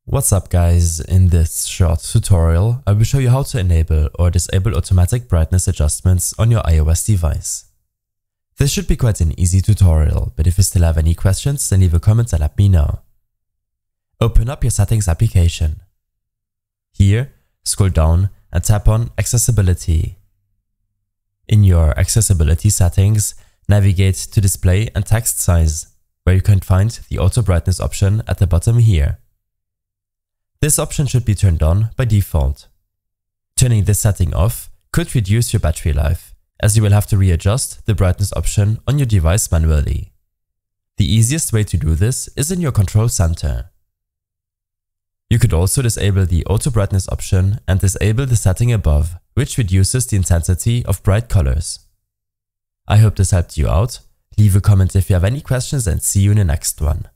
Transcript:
What's up guys, in this short tutorial I will show you how to enable or disable automatic brightness adjustments on your iOS device. This should be quite an easy tutorial, but if you still have any questions then leave a comment and let me know. Open up your settings application. Here, scroll down and tap on Accessibility. In your accessibility settings, navigate to Display and Text Size, where you can find the auto brightness option at the bottom here. This option should be turned on by default. Turning this setting off could reduce your battery life, as you will have to readjust the brightness option on your device manually. The easiest way to do this is in your control center. You could also disable the auto brightness option and disable the setting above, which reduces the intensity of bright colors. I hope this helped you out. Leave a comment if you have any questions and see you in the next one.